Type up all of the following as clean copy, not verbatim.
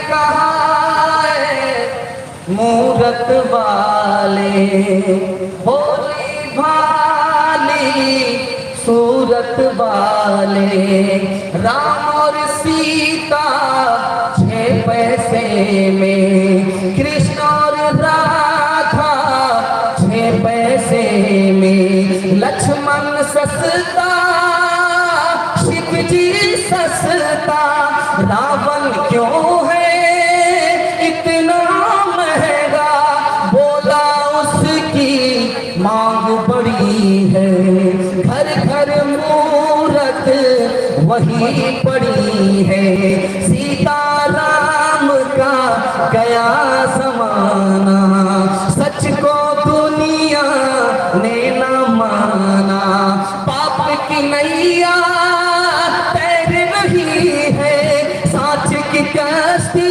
कहा है मूरत वाले, भोली भाली सूरत वाले, राम और सीता 6 पैसे में, कृष्ण और राधा 6 पैसे में, लक्ष्मण सस्ता शिव जी सस्ता, रावण क्यों है इतना महंगा, बोला उसकी मांग बड़ी है, घर घर मूरत वही पड़ी है, सीता राम का गया जमाना, सच को दुनिया ने न माना, पाप की नैया तैर रही है, साच की कश्ती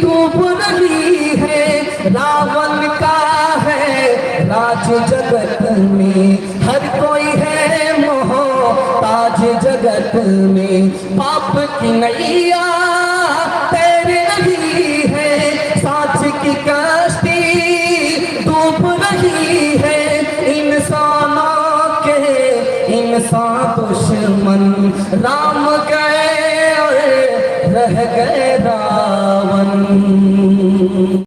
डूब रही है, रावण का है राज जगत में, हर कोई है मोहताज जगत में, पाप की नैया तैर रही है, साच की कश्ती डूब रही है, इंसानों के इंसान दुश्मन, राम गए रह गए रावण।